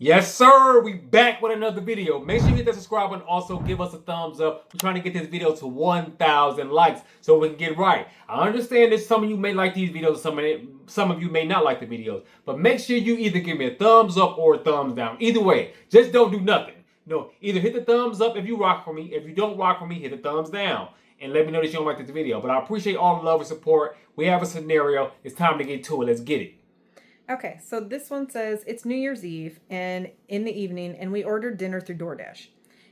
Yes, sir. We back with another video. Make sure you hit that subscribe button. Also, give us a thumbs up. We're trying to get this video to 1,000 likes so we can get right. I understand that some of you may like these videos, some of you may not like the videos. But make sure you either give me a thumbs up or a thumbs down. Either way, just don't do nothing. No, either hit the thumbs up if you rock for me. If you don't rock for me, hit the thumbs down. And let me know that you don't like this video. But I appreciate all the love and support. We have a scenario. It's time to get to it. Let's get it. Okay, so this one says it's New Year's Eve and in the evening, and we ordered dinner through DoorDash.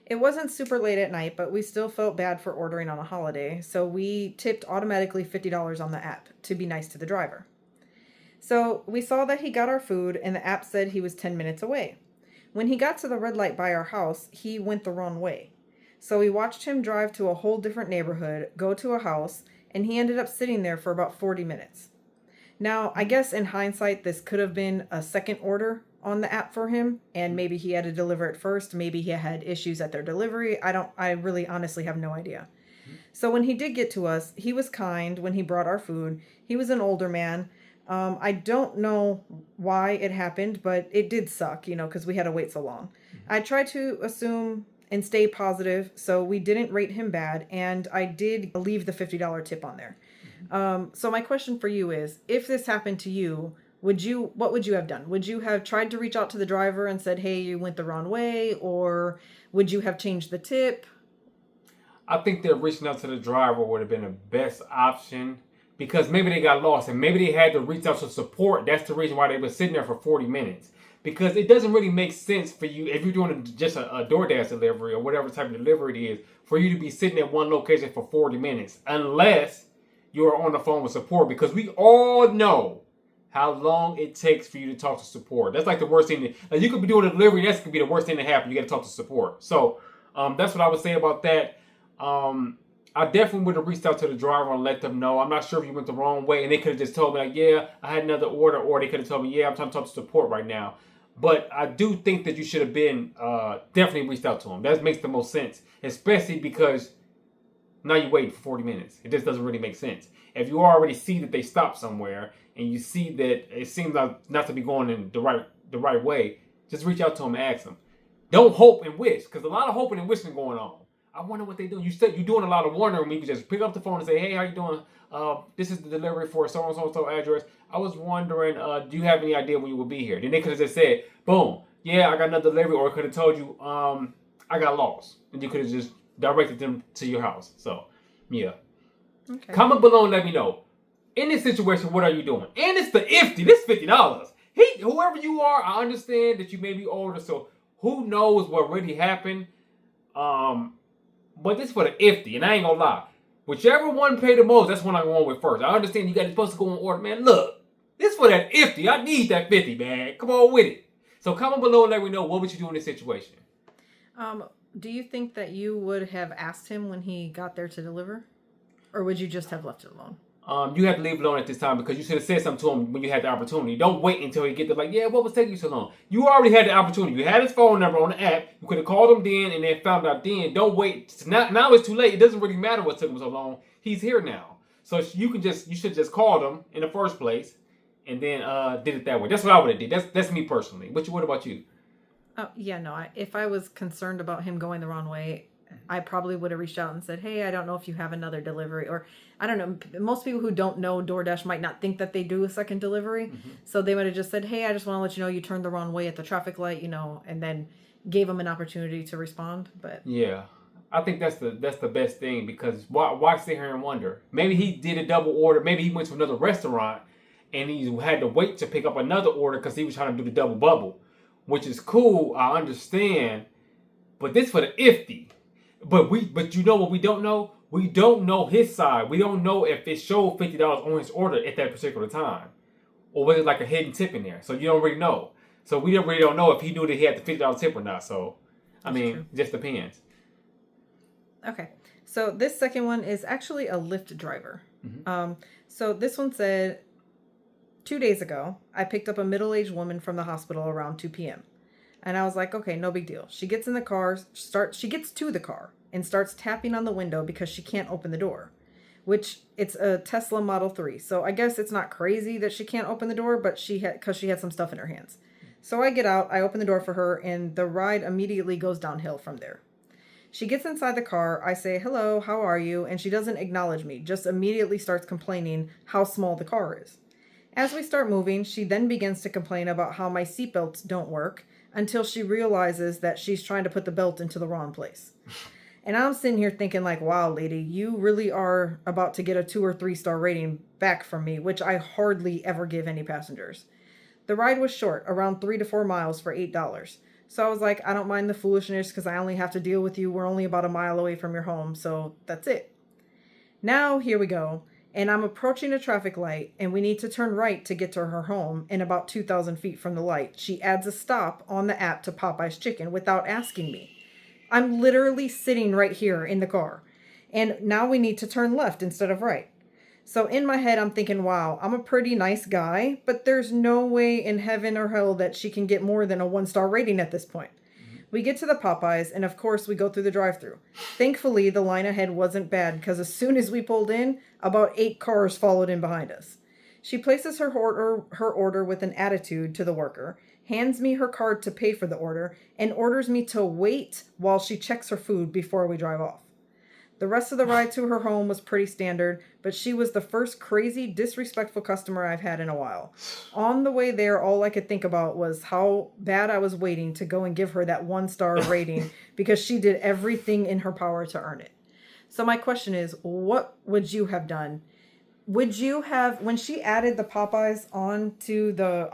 It wasn't super late at night, but we still felt bad for ordering on a holiday, so we tipped automatically $50 on the app to be nice to the driver. So we saw that he got our food, and the app said he was 10 minutes away. When he got to the red light by our house, he went the wrong way. So we watched him drive to a whole different neighborhood, go to a house, and he ended up sitting there for about 40 minutes. Now, I guess in hindsight, this could have been a second order on the app for him, and maybe he had to deliver it first. Maybe he had issues at their delivery. I really honestly have no idea. So when he did get to us, he was kind when he brought our food. He was an older man. I don't know why it happened, but it did suck, because we had to wait so long. I tried to assume and stay positive, so we didn't rate him bad, and I did leave the $50 tip on there. So my question for you is, if this happened to you, what would you have done? Would you have tried to reach out to the driver and said, hey, you went the wrong way? Or would you have changed the tip? I think that reaching out to the driver would have been the best option, because maybe they got lost and maybe they had to reach out to support. That's the reason why they were sitting there for 40 minutes. Because it doesn't really make sense for you, if you're doing just a DoorDash delivery or whatever type of delivery it is, for you to be sitting at one location for 40 minutes. Unless you're on the phone with support, because we all know how long it takes for you to talk to support. That's like the worst thing. Like, you could be doing a delivery, that's could be the worst thing to happen. You got to talk to support. So that's what I would say about that. I definitely would have reached out to the driver and let them know. I'm not sure if you went the wrong way, and they could have just told me, like, yeah, I had another order, or they could have told me, yeah, I'm trying to talk to support right now. But I do think that you should have been definitely reached out to them. That makes the most sense, especially because now you're waiting for 40 minutes. It just doesn't really make sense. If you already see that they stopped somewhere and you see that it seems like not to be going in the right way, just reach out to them and ask them. Don't hope and wish, because a lot of hoping and wishing going on. I wonder what they do. You're doing a lot of wondering. We can just pick up the phone and say, hey, how you doing? This is the delivery for so-and-so address. I was wondering, do you have any idea when you will be here? Then they could have just said, boom, yeah, I got another delivery. Or it could have told you, I got lost. And you could have just directed them to your house. So, yeah. Okay. Comment below and let me know. In this situation, what are you doing? And it's the IFTY. This $50. Whoever you are, I understand that you may be older, so who knows what really happened. But this is for the IFTY, and I ain't gonna lie. Whichever one paid the most, that's one I'm going with first. I understand you guys are supposed to go in order. Man, look. This is for that IFTY. I need that 50, man. Come on with it. So comment below and let me know, what would you do in this situation? Do you think that you would have asked him when he got there to deliver? Or would you just have left it alone? You have to leave it alone at this time, because you should have said something to him when you had the opportunity. Don't wait until he get there like, yeah, what was taking you so long? You already had the opportunity. You had his phone number on the app. You could have called him then and then found out then. Don't wait. Now it's too late. It doesn't really matter what took him so long. He's here now. So you should just called him in the first place and then did it that way. That's what I would have did. That's me personally. What about you? Oh, yeah, no. If I was concerned about him going the wrong way, I probably would have reached out and said, hey, I don't know if you have another delivery. Or, I don't know, most people who don't know DoorDash might not think that they do a second delivery. Mm-hmm. So they might have just said, hey, I just want to let you know you turned the wrong way at the traffic light, and then gave them an opportunity to respond. But yeah, I think that's the best thing, because why sit here and wonder? Maybe he did a double order. Maybe he went to another restaurant and he had to wait to pick up another order because he was trying to do the double bubble, which is cool. I understand. But this for the IFTY. But you know what we don't know? We don't know his side. We don't know if it showed $50 on his order at that particular time, or was it like a hidden tip in there? So you don't really know. So we really don't know if he knew that he had the $50 tip or not. So it just depends. Okay. So this second one is actually a Lyft driver. Mm-hmm. So this one said, 2 days ago, I picked up a middle-aged woman from the hospital around 2 p.m. And I was like, okay, no big deal. She gets in the car, she gets to the car and starts tapping on the window because she can't open the door, which it's a Tesla Model 3. So I guess it's not crazy that she can't open the door, but because she had some stuff in her hands. So I get out, I open the door for her, and the ride immediately goes downhill from there. She gets inside the car, I say, hello, how are you? And she doesn't acknowledge me, just immediately starts complaining how small the car is. As we start moving, she then begins to complain about how my seatbelts don't work until she realizes that she's trying to put the belt into the wrong place. And I'm sitting here thinking like, wow, lady, you really are about to get a 2 or 3 star rating back from me, which I hardly ever give any passengers. The ride was short, around 3 to 4 miles for $8. So I was like, I don't mind the foolishness because I only have to deal with you. We're only about a mile away from your home, so that's it. Now, here we go. And I'm approaching a traffic light, and we need to turn right to get to her home, and about 2,000 feet from the light, she adds a stop on the app to Popeye's Chicken without asking me. I'm literally sitting right here in the car. And now we need to turn left instead of right. So in my head, I'm thinking, wow, I'm a pretty nice guy, but there's no way in heaven or hell that she can get more than a 1-star rating at this point. We get to the Popeyes, and of course, we go through the drive-thru. Thankfully, the line ahead wasn't bad, because as soon as we pulled in, about 8 cars followed in behind us. She places her order with an attitude to the worker, hands me her card to pay for the order, and orders me to wait while she checks her food before we drive off. The rest of the ride to her home was pretty standard, but she was the first crazy, disrespectful customer I've had in a while. On the way there, all I could think about was how bad I was waiting to go and give her that 1-star rating because she did everything in her power to earn it. So my question is, what would you have done? Would you have, when she added the Popeyes on to the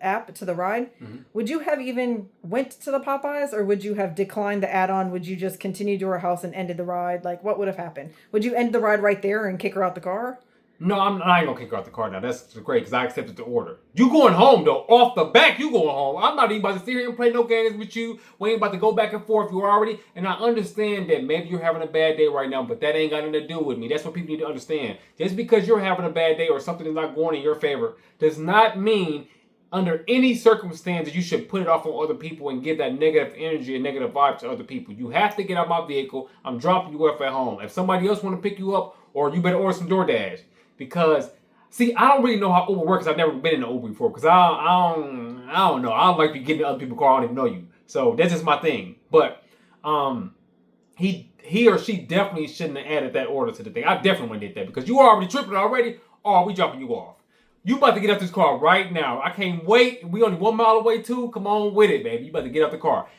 app, to the ride, would you have even went to the Popeyes, or would you have declined the add-on? Would you just continue to her house and ended the ride? Like, what would have happened? Would you end the ride right there and kick her out the car? No, I ain't gonna kick her out the car now. That's great because I accepted the order. You going home though? Off the back, you going home. I'm not even about to sit here and play no games with you. We ain't about to go back and forth. You already, and I understand that maybe you're having a bad day right now, but that ain't got nothing to do with me. That's what people need to understand. Just because you're having a bad day or something is not going in your favor does not mean under any circumstances you should put it off on other people and give that negative energy and negative vibe to other people. You have to get out my vehicle. I'm dropping you off at home. If somebody else want to pick you up, or you better order some Doordash. Because, see, I don't really know how Uber works. I've never been in an Uber before. Because I don't know. I don't like to get in other people's car. I don't even know you. So that's just my thing. But he or she definitely shouldn't have added that order to the thing. I definitely wouldn't have did that. Because you are already tripping already. Or we dropping you off. You about to get out this car right now. I can't wait. We only 1 mile away too. Come on with it, baby. You about to get out the car.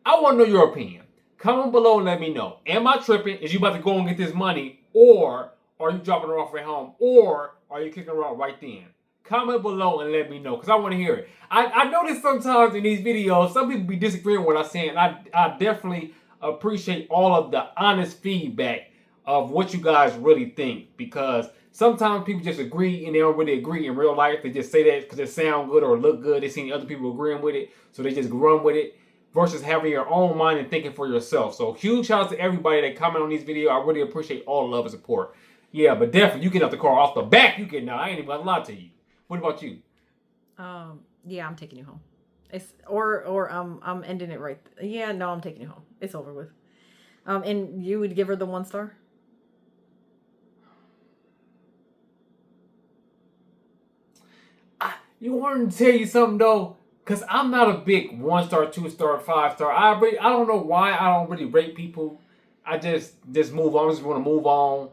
I want to know your opinion. Comment below and let me know. Am I tripping? Is you about to go and get this money? Or are you dropping her off at home? Or are you kicking her out right then? Comment below and let me know, because I want to hear it. I notice sometimes in these videos, some people be disagreeing with what I'm saying. I definitely appreciate all of the honest feedback of what you guys really think, because sometimes people just agree and they don't really agree in real life. They just say that because it sound good or look good. They see other people agreeing with it, so they just run with it, versus having your own mind and thinking for yourself. So huge shout out to everybody that comment on these videos. I really appreciate all the love and support. Yeah, but definitely you get out the car off the back. You get now. I ain't even gonna lie to you. What about you? Yeah, I'm taking you home. I'm ending it right. Yeah, no, I'm taking you home. It's over with. And you would give her the 1-star? You wanted to tell you something though, because I'm not a big 1-star, 2-star, 5-star. I don't know why I don't really rate people. I just move on. I just want to move on.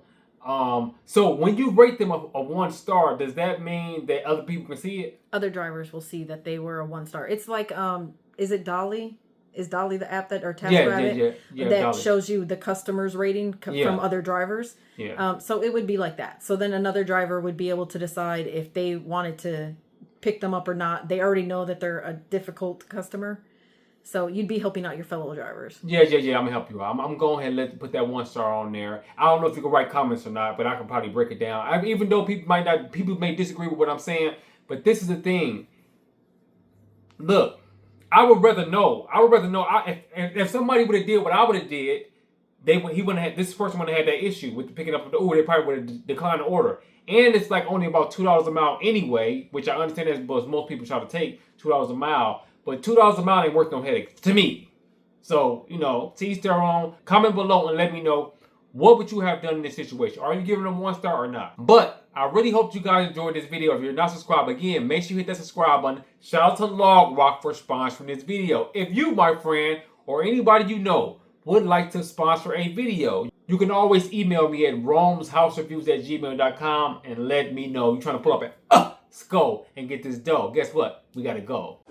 So when you rate them a 1-star, does that mean that other people can see it? Other drivers will see that they were a 1-star. It's like, is it Dolly? Is Dolly the app that, or TaskRabbit that Dolly shows you the customer's rating from other drivers? Yeah. So it would be like that. So then another driver would be able to decide if they wanted to pick them up or not. They already know that they're a difficult customer. So you'd be helping out your fellow drivers. Yeah. I'm gonna help you out. I'm going ahead and put that 1-star on there. I don't know if you can write comments or not, but I can probably break it down. Even though people may disagree with what I'm saying, but this is the thing. Look, I would rather know. If somebody would have did what I would have did, this person wouldn't have had that issue with picking up the Uber. They probably would have declined the order. And it's like only about $2 a mile anyway, which I understand that's what most people try to take, $2 a mile. But $2 a mile ain't worth no headache to me. So, to each their own. Comment below and let me know, what would you have done in this situation? Are you giving them 1-star or not? But I really hope you guys enjoyed this video. If you're not subscribed, again, make sure you hit that subscribe button. Shout out to Log Rock for sponsoring this video. If you, my friend, or anybody you know would like to sponsor a video, you can always email me at romeshousereviews@gmail.com and let me know you're trying to pull up an skull and get this dough. Guess what? We gotta go.